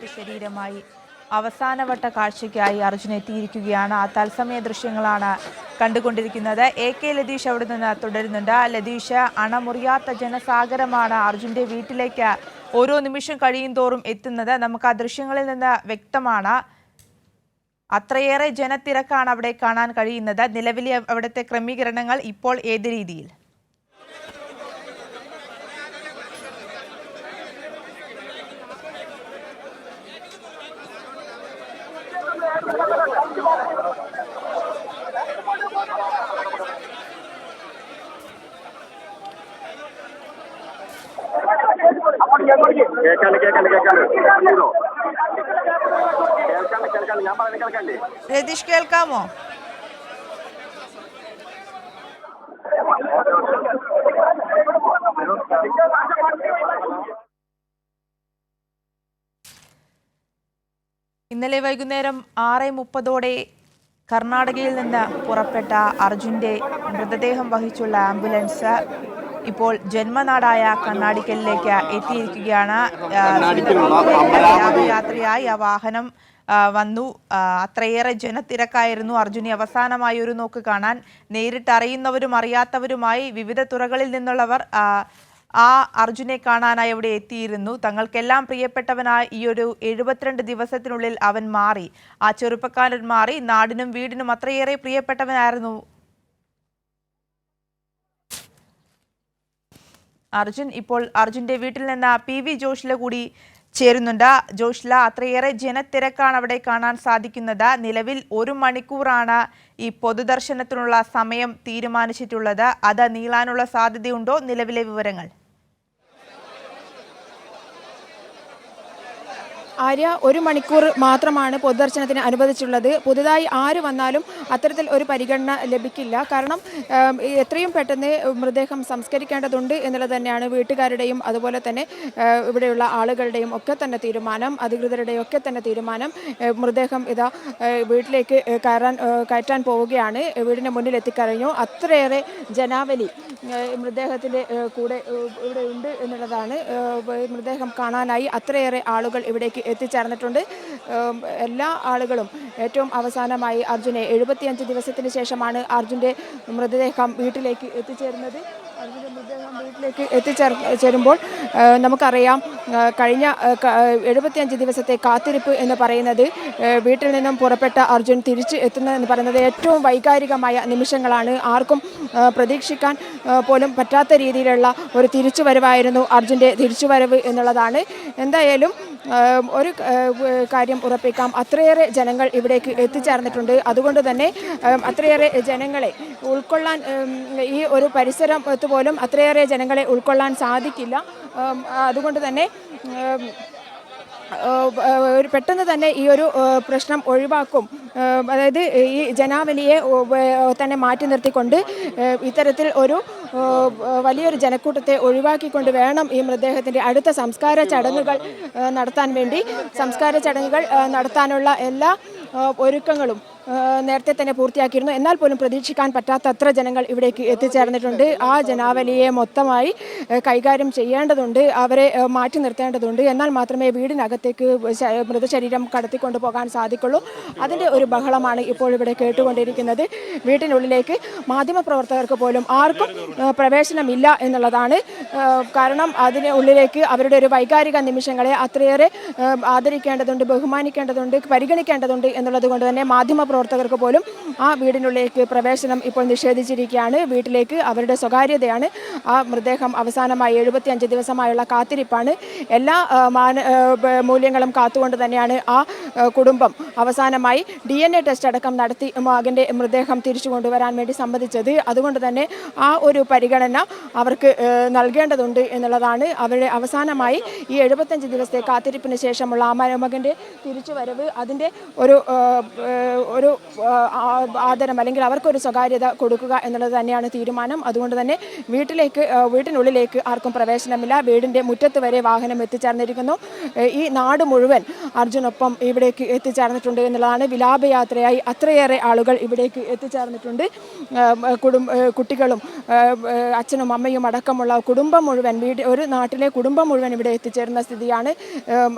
മൃതശരീരമായി അവസാനവട്ട കാഴ്ചയ്ക്കായി അർജുൻ എത്തിയിരിക്കുകയാണ്. ആ തത്സമയ ദൃശ്യങ്ങളാണ് കണ്ടുകൊണ്ടിരിക്കുന്നത്. AK ലതീഷ് അവിടെ നിന്ന് തുടരുന്നുണ്ട്. ലതീഷ്, അണമുറിയാത്ത ജനസാഗരമാണ് അർജുന്റെ വീട്ടിലേക്ക് ഓരോ നിമിഷം കഴിയും തോറും എത്തുന്നത്. നമുക്ക് ആ ദൃശ്യങ്ങളിൽ നിന്ന് വ്യക്തമാണ്. അത്രയേറെ ജനത്തിരക്കാണ് അവിടെ കാണാൻ കഴിയുന്നത്. നിലവിലെ അവിടുത്തെ ക്രമീകരണങ്ങൾ ഇപ്പോൾ ഏത് രീതിയിൽ? രതീഷ്, കേൾക്കാമോ? ഇന്നലെ വൈകുന്നേരം 6:30 കർണാടകയിൽ നിന്ന് പുറപ്പെട്ട അർജുന്റെ മൃതദേഹം വഹിച്ചുള്ള ആംബുലൻസ് ഇപ്പോൾ ജന്മനാടായ കണ്ണാടിക്കലിലേക്ക് എത്തിയിരിക്കുകയാണ്. യാത്രയായി ആ വാഹനം വന്നു. അത്രയേറെ ജനത്തിരക്കായിരുന്നു. അർജുനെ അവസാനമായി ഒരു നോക്ക് കാണാൻ നേരിട്ട് അറിയുന്നവരും അറിയാത്തവരുമായി വിവിധ തുറകളിൽ നിന്നുള്ളവർ ആ അർജുനെ കാണാനായി അവിടെ എത്തിയിരുന്നു. തങ്ങൾക്കെല്ലാം പ്രിയപ്പെട്ടവനായി ഈ ഒരു 72 ദിവസത്തിനുള്ളിൽ അവൻ മാറി. ആ ചെറുപ്പക്കാരൻ മാറി. നാടിനും വീടിനും അത്രയേറെ പ്രിയപ്പെട്ടവനായിരുന്നു അർജുൻ. ഇപ്പോൾ അർജുന്റെ വീട്ടിൽ നിന്ന് PV ജോഷില കൂടി ചേരുന്നുണ്ട്. ജോഷില, അത്രയേറെ ജനത്തിരക്കാണ് അവിടെ കാണാൻ സാധിക്കുന്നത്. നിലവിൽ 1 മണിക്കൂറാണ് ഈ പൊതുദർശനത്തിനുള്ള സമയം തീരുമാനിച്ചിട്ടുള്ളത്. അത് നീളാനുള്ള സാധ്യതയുണ്ടോ? നിലവിലെ വിവരങ്ങൾ? ആര്യ, 1 മണിക്കൂർ മാത്രമാണ് പൊതുദർശനത്തിന് അനുവദിച്ചുള്ളത്. പുതുതായി ആര് വന്നാലും അത്തരത്തിൽ ഒരു പരിഗണന ലഭിക്കില്ല. കാരണം എത്രയും പെട്ടെന്ന് മൃതദേഹം സംസ്കരിക്കേണ്ടതുണ്ട് എന്നുള്ളത് തന്നെയാണ് വീട്ടുകാരുടെയും അതുപോലെ തന്നെ ഇവിടെയുള്ള ആളുകളുടെയും ഒക്കെ തന്നെ തീരുമാനം, അധികൃതരുടെയും ഒക്കെ തന്നെ തീരുമാനം. മൃതദേഹം ഇതാ വീട്ടിലേക്ക് കയറ്റാൻ പോവുകയാണ്. വീടിന് മുന്നിൽ എത്തിക്കഴിഞ്ഞു. അത്രയേറെ ജനാവലി മൃതദേഹത്തിൻ്റെ കൂടെ ഇവിടെ ഉണ്ട് എന്നുള്ളതാണ്. മൃതദേഹം കാണാനായി അത്രയേറെ ആളുകൾ ഇവിടേക്ക് എത്തിച്ചേർന്നിട്ടുണ്ട്. എല്ലാ ആളുകളും ഏറ്റവും അവസാനമായി അർജുനെ 75 ദിവസത്തിന് ശേഷമാണ് അർജുൻ്റെ മൃതദേഹം വീട്ടിലേക്ക് എത്തിച്ചേരുന്നത്. അർജുൻ്റെ മൃതദേഹം വീട്ടിലേക്ക് എത്തിച്ചേരുമ്പോൾ നമുക്കറിയാം, കഴിഞ്ഞ 75 ദിവസത്തെ കാത്തിരിപ്പ് എന്ന് പറയുന്നത്, വീട്ടിൽ നിന്നും പുറപ്പെട്ട അർജുൻ തിരിച്ച് എത്തുന്നതെന്ന് പറയുന്നത് ഏറ്റവും വൈകാരികമായ നിമിഷങ്ങളാണ്. ആർക്കും പ്രതീക്ഷിക്കാൻ പോലും പറ്റാത്ത രീതിയിലുള്ള ഒരു തിരിച്ചുവരവായിരുന്നു അർജുൻ്റെ തിരിച്ചുവരവ് എന്നുള്ളതാണ്. എന്തായാലും ഒരു കാര്യം ഉറപ്പിക്കാം, അത്രയേറെ ജനങ്ങൾ ഇവിടേക്ക് എത്തിച്ചേർന്നിട്ടുണ്ട്. അതുകൊണ്ട് തന്നെ അത്രയേറെ ജനങ്ങളെ ഉൾക്കൊള്ളാൻ, ഈ ഒരു പരിസരത്ത് പോലും അത്രയേറെ ജനങ്ങളെ ഉൾക്കൊള്ളാൻ സാധിക്കില്ല. അതുകൊണ്ട് തന്നെ പെട്ടെന്ന് തന്നെ ഈ ഒരു പ്രശ്നം ഒഴിവാക്കും. അതായത് ഈ ജനാവലിയെ തന്നെ മാറ്റി നിർത്തിക്കൊണ്ട് ഇത്തരത്തിൽ ഒരു വലിയൊരു ജനക്കൂട്ടത്തെ ഒഴിവാക്കിക്കൊണ്ട് വേണം ഈ മൃതദേഹത്തിൻ്റെ അടുത്ത സംസ്കാര ചടങ്ങുകൾ നടത്താനുള്ള എല്ലാ ഒരുക്കങ്ങളും നേരത്തെ തന്നെ പൂർത്തിയാക്കിയിരുന്നു. എന്നാൽ പോലും പ്രതീക്ഷിക്കാൻ പറ്റാത്ത അത്ര ജനങ്ങൾ ഇവിടേക്ക് എത്തിച്ചേർന്നിട്ടുണ്ട്. ആ ജനാവലിയെ മൊത്തമായി കൈകാര്യം ചെയ്യേണ്ടതുണ്ട്, അവരെ മാറ്റി നിർത്തേണ്ടതുണ്ട്. എന്നാൽ മാത്രമേ വീടിനകത്തേക്ക് മൃതശരീരം കടത്തിക്കൊണ്ടു പോകാൻ സാധിക്കുള്ളൂ. അതിൻ്റെ ഒരു ബഹളമാണ് ഇപ്പോൾ ഇവിടെ കേട്ടുകൊണ്ടിരിക്കുന്നത്. വീട്ടിനുള്ളിലേക്ക് മാധ്യമപ്രവർത്തകർക്ക് പോലും ആർക്കും പ്രവേശനമില്ല എന്നുള്ളതാണ്. കാരണം അതിന് ഉള്ളിലേക്ക് അവരുടെ ഒരു വൈകാരിക നിമിഷങ്ങളെ അത്രയേറെ ആദരിക്കേണ്ടതുണ്ട്, ബഹുമാനിക്കേണ്ടതുണ്ട്, പരിഗണിക്കേണ്ടതുണ്ട് എന്നുള്ളത് കൊണ്ട് തന്നെ മാധ്യമപ്രവർത്തകർക്ക് പോലും ആ വീടിനുള്ളിലേക്ക് പ്രവേശനം ഇപ്പോൾ നിഷേധിച്ചിരിക്കുകയാണ്. വീട്ടിലേക്ക് അവരുടെ സ്വകാര്യതയാണ്. ആ മൃതദേഹം അവസാനമായി 75 ദിവസമായുള്ള കാത്തിരിപ്പാണ്. എല്ലാ മൂല്യങ്ങളും കാത്തുകൊണ്ട് തന്നെയാണ് ആ കുടുംബം അവസാനമായി DNA ടെസ്റ്റ് അടക്കം നടത്തി മകൻ്റെ മൃതദേഹം തിരിച്ചു കൊണ്ടുവരാൻ വേണ്ടി സമ്മതിച്ചത്. അതുകൊണ്ട് തന്നെ ആ ഒരു പരിഗണന അവർക്ക് നൽകേണ്ടതുണ്ട് എന്നുള്ളതാണ്. അവരുടെ അവസാനമായി ഈ 75 ദിവസത്തെ കാത്തിരിപ്പിന് ശേഷമുള്ള ആ മകൻ്റെ തിരിച്ചുവരവ്, അതിൻ്റെ ഒരു ഒരു ആദരം അല്ലെങ്കിൽ അവർക്കൊരു സ്വകാര്യത കൊടുക്കുക എന്നുള്ളത് തന്നെയാണ് തീരുമാനം. അതുകൊണ്ട് തന്നെ വീട്ടിനുള്ളിലേക്ക് ആർക്കും പ്രവേശനമില്ല. വീടിൻ്റെ മുറ്റത്ത് വരെ വാഹനം എത്തിച്ചേർന്നിരിക്കുന്നു. ഈ നാട് മുഴുവൻ അർജുനൊപ്പം ഇവിടേക്ക് എത്തിച്ചേർന്നിട്ടുണ്ട് എന്നുള്ളതാണ്. വിലാപയാത്രയായി അത്രയേറെ ആളുകൾ ഇവിടേക്ക് എത്തിച്ചേർന്നിട്ടുണ്ട്. കുട്ടികളും അച്ഛനും അമ്മയും അടക്കമുള്ള കുടുംബം മുഴുവൻ ഒരു നാട്ടിലെ കുടുംബം മുഴുവൻ ഇവിടെ എത്തിച്ചേരുന്ന സ്ഥിതിയാണ്.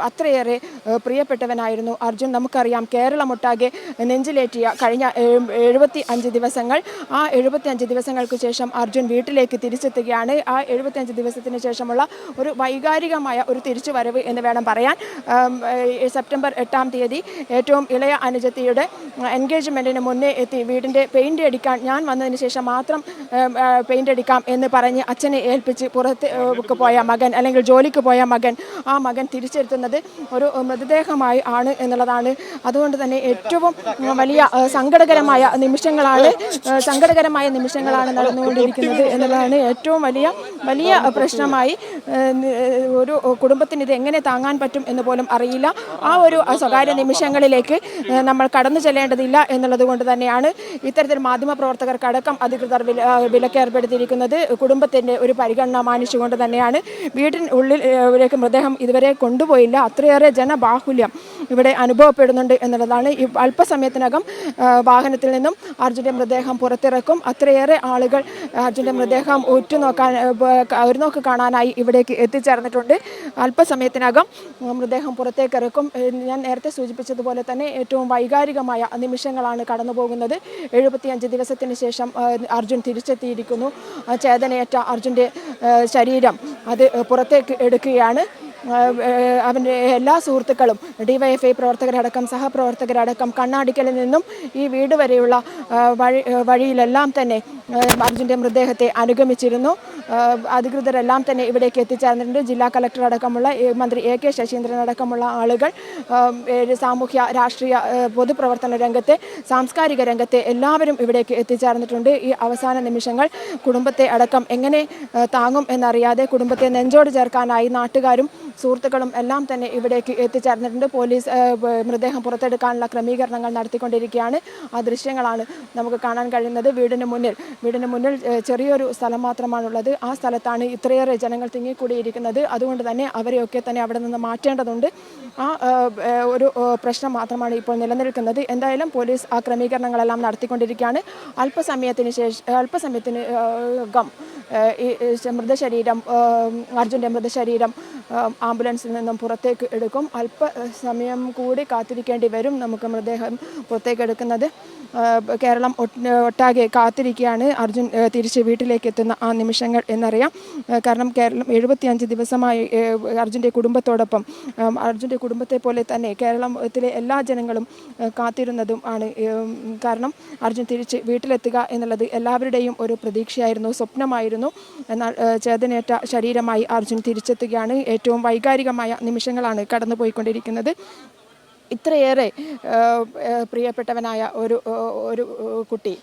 അത്രയേറെ പ്രിയപ്പെട്ടവനായിരുന്നു അർജുൻ. നമുക്കറിയാം, കേരളമൊട്ടാകെ നെഞ്ചിലേറ്റിയ കഴിഞ്ഞ 75 ദിവസങ്ങൾ. ആ 75 ദിവസങ്ങൾക്ക് ശേഷം അർജുൻ വീട്ടിലേക്ക് തിരിച്ചെത്തുകയാണ്. ആ 75 ദിവസത്തിന് ശേഷമുള്ള ഒരു വൈകാരികമായ ഒരു തിരിച്ചുവരവ് എന്ന് വേണം പറയാൻ. സെപ്റ്റംബർ 8-ാം തീയതി ഏറ്റവും ഇളയ അനുജത്തിയുടെ എൻഗേജ്മെൻറ്റിന് മുന്നേ എത്തി വീടിൻ്റെ പെയിൻ്റ് അടിക്കാൻ ഞാൻ വന്നതിന് ശേഷം മാത്രം പെയിൻ്റ് അടിക്കാം എന്ന് പറഞ്ഞ് അച്ഛനെ ഏൽപ്പിച്ച് പുറത്ത് പോയ മകൻ, അല്ലെങ്കിൽ ജോലിക്ക് പോയ മകൻ, ആ മകൻ തിരിച്ചെത്തുന്നത് ഒരു മൃതദേഹമായി ആണ് എന്നുള്ളതാണ്. അതുകൊണ്ട് തന്നെ ഏറ്റവും വലിയ സങ്കടകരമായ നിമിഷങ്ങളാണ് നടന്നുകൊണ്ടിരിക്കുന്നത് എന്നുള്ളതാണ് ഏറ്റവും വലിയ പ്രശ്നമായി. ഒരു കുടുംബത്തിന് ഇത് എങ്ങനെ താങ്ങാൻ പറ്റും എന്ന് പോലും അറിയില്ല. ആ ഒരു സ്വകാര്യ നിമിഷങ്ങളിലേക്ക് നമ്മൾ കടന്നു ചെല്ലേണ്ടതില്ല എന്നുള്ളത് കൊണ്ട് തന്നെയാണ് ഇത്തരത്തിൽ മാധ്യമപ്രവർത്തകർക്കടക്കം അധികൃതർ വിലക്കേർപ്പെടുത്തിയിരിക്കുന്നത്. കുടുംബത്തിൻ്റെ ഒരു പരിഗണന മാനിച്ചുകൊണ്ട് തന്നെയാണ്. വീട്ടിനുള്ളിലേക്ക് മൃതദേഹം ഇതുവരെ കൊണ്ടുപോയില്ല. അത്രയേറെ ജനബാഹുല്യം ഇവിടെ അനുഭവപ്പെടുന്നുണ്ട് എന്നുള്ളതാണ്. ഈ അല്പസമയത്തിനകം വാഹനത്തിൽ നിന്നും അർജുൻ്റെ മൃതദേഹം പുറത്തിറക്കും. അത്രയേറെ ആളുകൾ അർജുൻ്റെ മൃതദേഹം ഒരു നോക്ക് കാണാനായി ഇവിടേക്ക് എത്തിച്ചേർന്നിട്ടുണ്ട്. അല്പസമയത്തിനകം മൃതദേഹം പുറത്തേക്ക് ഇറക്കും. ഞാൻ നേരത്തെ സൂചിപ്പിച്ചതുപോലെ തന്നെ ഏറ്റവും വൈകാരികമായ നിമിഷങ്ങളാണ് കടന്നു പോകുന്നത്. 75 ദിവസത്തിന് ശേഷം അർജുൻ തിരിച്ചെത്തിയിരിക്കുന്നു. ചേതനയേറ്റ അർജുൻ്റെ ശരീരം അത് പുറത്തേക്ക് എടുക്കുകയാണ്. അവൻ്റെ എല്ലാ സുഹൃത്തുക്കളും, DYFI പ്രവർത്തകരടക്കം സഹപ്രവർത്തകരടക്കം കണ്ണാടിക്കലിൽ നിന്നും ഈ വീട് വരെയുള്ള വഴിയിലെല്ലാം തന്നെ അർജുൻ്റെ മൃതദേഹത്തെ അനുഗമിച്ചിരുന്നു. അധികൃതരെല്ലാം തന്നെ ഇവിടേക്ക് എത്തിച്ചേർന്നിട്ടുണ്ട്. ജില്ലാ കളക്ടർ അടക്കമുള്ള മന്ത്രി AK ശശീന്ദ്രൻ അടക്കമുള്ള ആളുകൾ സാമൂഹ്യ രാഷ്ട്രീയ പൊതുപ്രവർത്തന രംഗത്തെ സാംസ്കാരിക രംഗത്തെ എല്ലാവരും ഇവിടേക്ക് എത്തിച്ചേർന്നിട്ടുണ്ട്. ഈ അവസാന നിമിഷങ്ങൾ കുടുംബത്തെ അടക്കം എങ്ങനെ താങ്ങും എന്നറിയാതെ കുടുംബത്തെ നെഞ്ചോട് ചേർക്കാനായി നാട്ടുകാരും സുഹൃത്തുക്കളും എല്ലാം തന്നെ ഇവിടേക്ക് എത്തിച്ചേർന്നിട്ടുണ്ട്. പോലീസ് മൃതദേഹം പുറത്തെടുക്കാനുള്ള ക്രമീകരണങ്ങൾ നടത്തിക്കൊണ്ടിരിക്കുകയാണ്. ആ ദൃശ്യങ്ങളാണ് നമുക്ക് കാണാൻ കഴിയുന്നത്. വീടിന് മുന്നിൽ ചെറിയൊരു സ്ഥലം മാത്രമാണുള്ളത്. ആ സ്ഥലത്താണ് ഇത്രയേറെ ജനങ്ങൾ തിങ്ങിക്കൂടിയിരിക്കുന്നത്. അതുകൊണ്ട് തന്നെ അവരെയൊക്കെ തന്നെ അവിടെ നിന്ന് മാറ്റേണ്ടതുണ്ട്. ആ ഒരു പ്രശ്നം മാത്രമാണ് ഇപ്പോൾ നിലനിൽക്കുന്നത്. എന്തായാലും പോലീസ് ആ ക്രമീകരണങ്ങളെല്ലാം നടത്തിക്കൊണ്ടിരിക്കുകയാണ്. അല്പസമയത്തിനകം ഈ അർജുൻ്റെ മൃതശരീരം ആംബുലൻസിൽ നിന്നും പുറത്തേക്ക് എടുക്കും. അല്പസമയം കൂടി കാത്തിരിക്കേണ്ടി വരും നമുക്ക് മൃതദേഹം പുറത്തേക്ക് എടുക്കുന്നത്. കേരളം ഒട്ടാകെ കാത്തിരിക്കുകയാണ് അർജുൻ തിരിച്ച് വീട്ടിലേക്ക് എത്തുന്ന ആ നിമിഷങ്ങൾ എന്നറിയാം. കാരണം കേരളം 75 ദിവസമായി അർജുൻ്റെ കുടുംബത്തോടൊപ്പം, അർജുൻ്റെ കുടുംബത്തെ പോലെ തന്നെ കേരളത്തിലെ എല്ലാ ജനങ്ങളും കാത്തിരുന്നതും ആണ്. കാരണം അർജുൻ തിരിച്ച് വീട്ടിലെത്തുക എന്നുള്ളത് എല്ലാവരുടെയും ഒരു പ്രതീക്ഷയായിരുന്നു, സ്വപ്നമായിരുന്നു. എന്നാൽ ചേതനയേറ്റ ശരീരമായി അർജുൻ തിരിച്ചെത്തുകയാണ്. ഏറ്റവും വൈകാരികമായ നിമിഷങ്ങളാണ് കടന്നുപോയിക്കൊണ്ടിരിക്കുന്നത്. ഇത്രയേറെ പ്രിയപ്പെട്ടവനായ ഒരു കുട്ടി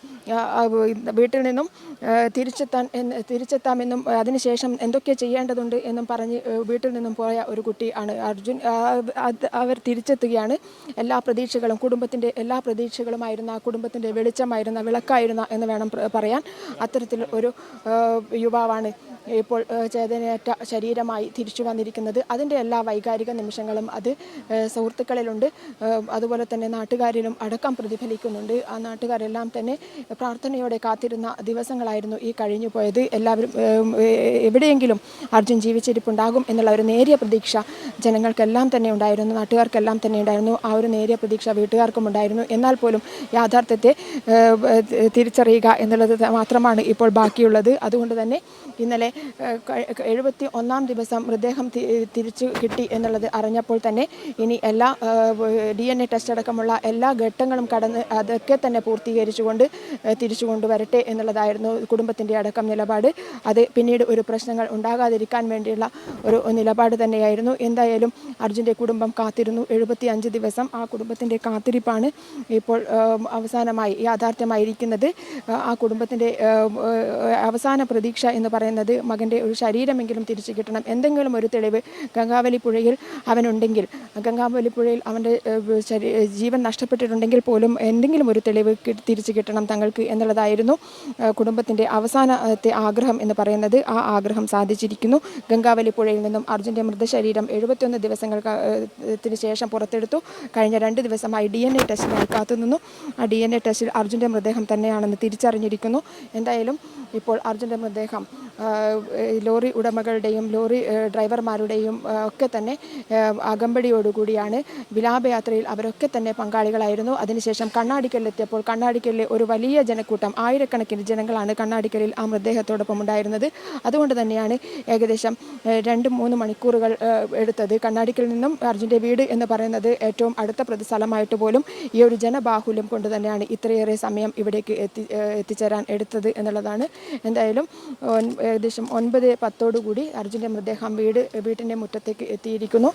വീട്ടിൽ നിന്നും തിരിച്ചെത്താമെന്നും അതിനുശേഷം എന്തൊക്കെ ചെയ്യേണ്ടതുണ്ട് എന്നും പറഞ്ഞ് വീട്ടിൽ നിന്നും പോയ ഒരു കുട്ടിയാണ് അർജുൻ. അവർ തിരിച്ചെത്തുകയാണ്. എല്ലാ പ്രതീക്ഷകളും, കുടുംബത്തിൻ്റെ എല്ലാ പ്രതീക്ഷകളുമായിരുന്ന, കുടുംബത്തിൻ്റെ വെളിച്ചമായിരുന്ന, വിളക്കായിരുന്ന എന്ന് വേണം പറയാൻ. അത്തരത്തിൽ ഒരു യുവാവാണ് ഇപ്പോൾ ചേതനയേറ്റ ശരീരമായി തിരിച്ചു വന്നിരിക്കുന്നത്. അതിൻ്റെ എല്ലാ വൈകാരിക നിമിഷങ്ങളും അത് സുഹൃത്തുക്കളിലുണ്ട്, അതുപോലെ തന്നെ നാട്ടുകാരിലും അടക്കം പ്രതിഫലിക്കുന്നുണ്ട്. ആ നാട്ടുകാരെല്ലാം തന്നെ പ്രാർത്ഥനയോടെ കാത്തിരുന്ന ദിവസങ്ങളായിരുന്നു ഈ കഴിഞ്ഞു പോയത്. എല്ലാവരും എവിടെയെങ്കിലും അർജുൻ ജീവിച്ചിരിപ്പുണ്ടാകും എന്നുള്ള ഒരു നേരിയ പ്രതീക്ഷ ജനങ്ങൾക്കെല്ലാം തന്നെ ഉണ്ടായിരുന്നു, നാട്ടുകാർക്കെല്ലാം തന്നെ ഉണ്ടായിരുന്നു. ആ ഒരു നേരിയ പ്രതീക്ഷ വീട്ടുകാർക്കും ഉണ്ടായിരുന്നു. എന്നാൽ പോലും യാഥാർത്ഥ്യത്തെ തിരിച്ചറിയുക എന്നുള്ളത് മാത്രമാണ് ഇപ്പോൾ ബാക്കിയുള്ളത്. അതുകൊണ്ട് തന്നെ ഇന്നലെ 71-ാം ദിവസം മൃതദേഹം തിരിച്ചു കിട്ടി എന്നുള്ളത് അറിഞ്ഞപ്പോൾ തന്നെ ഇനി എല്ലാ DNA ടെസ്റ്റ് അടക്കമുള്ള എല്ലാ ഘട്ടങ്ങളും കടന്ന് അതൊക്കെ തന്നെ പൂർത്തീകരിച്ചുകൊണ്ട് തിരിച്ചു കൊണ്ടുവരട്ടെ എന്നുള്ളതായിരുന്നു കുടുംബത്തിൻ്റെ അടക്കം നിലപാട്. അത് പിന്നീട് ഒരു പ്രശ്നങ്ങൾ ഉണ്ടാകാതിരിക്കാൻ വേണ്ടിയുള്ള ഒരു നിലപാട് തന്നെയായിരുന്നു. എന്തായാലും അർജുൻ്റെ കുടുംബം കാത്തിരുന്നു 75 ദിവസം. ആ കുടുംബത്തിൻ്റെ കാത്തിരിപ്പാണ് ഇപ്പോൾ അവസാനമായി യാഥാർത്ഥ്യമായിരിക്കുന്നത്. ആ കുടുംബത്തിൻ്റെ അവസാന പ്രതീക്ഷ എന്ന് പറയുന്നത് മകൻ്റെ ഒരു ശരീരമെങ്കിലും തിരിച്ചു കിട്ടണം, എന്തെങ്കിലും ഒരു തെളിവ് ഗംഗാവലി പുഴയിൽ അവനുണ്ടെങ്കിൽ, ഗംഗാവലി പുഴയിൽ അവൻ്റെ ജീവൻ നഷ്ടപ്പെട്ടിട്ടുണ്ടെങ്കിൽ പോലും എന്തെങ്കിലും ഒരു തെളിവ് തിരിച്ചു കിട്ടണം തങ്ങൾക്ക് എന്നുള്ളതായിരുന്നു കുടുംബത്തിൻ്റെ അവസാനത്തെ ആഗ്രഹം എന്ന് പറയുന്നത്. ആ ആഗ്രഹം സാധിച്ചിരിക്കുന്നു. ഗംഗാവലി പുഴയിൽ നിന്നും അർജുൻ്റെ മൃതശരീരം 71 ദിവസങ്ങൾക്ക് ശേഷം പുറത്തെടുത്തു. കഴിഞ്ഞ 2 ദിവസമായി DNA ടെസ്റ്റിനായി കാത്തുനിന്നു. ആ DNA ടെസ്റ്റിൽ അർജുൻ്റെ മൃതദേഹം തന്നെയാണെന്ന് തിരിച്ചറിഞ്ഞിരിക്കുന്നു. എന്തായാലും ഇപ്പോൾ അർജുൻ്റെ മൃതദേഹം ലോറി ഉടമകളുടെയും ലോറി ഡ്രൈവർമാരുടെയും ഒക്കെ തന്നെ അകമ്പടിയോടുകൂടിയാണ്. വിലാപയാത്രയിൽ അവരൊക്കെ തന്നെ പങ്കാളികളായിരുന്നു. അതിനുശേഷം കണ്ണാടിക്കലിലെത്തിയപ്പോൾ കണ്ണാടിക്കലിലെ ഒരു വലിയ ജനക്കൂട്ടം, ആയിരക്കണക്കിന് ജനങ്ങളാണ് കണ്ണാടിക്കലിൽ ആ മൃതദേഹത്തോടൊപ്പം ഉണ്ടായിരുന്നത്. അതുകൊണ്ട് തന്നെയാണ് ഏകദേശം 2-3 മണിക്കൂറുകൾ എടുത്തത്. കണ്ണാടിക്കലിൽ നിന്നും അർജുൻ്റെ വീട് എന്ന് പറയുന്നത് ഏറ്റവും അടുത്ത സ്ഥലമായിട്ട് പോലും ഈ ഒരു ജനബാഹുല്യം കൊണ്ട് തന്നെയാണ് ഇത്രയേറെ സമയം ഇവിടേക്ക് എത്തിച്ചേരാൻ എടുത്തത് എന്നുള്ളതാണ്. എന്തായാലും ഏകദേശം 9:10 അർജുൻ്റെ മൃതദേഹം വീട്ടിൻ്റെ മുറ്റത്തേക്ക് എത്തിയിരിക്കുന്നു.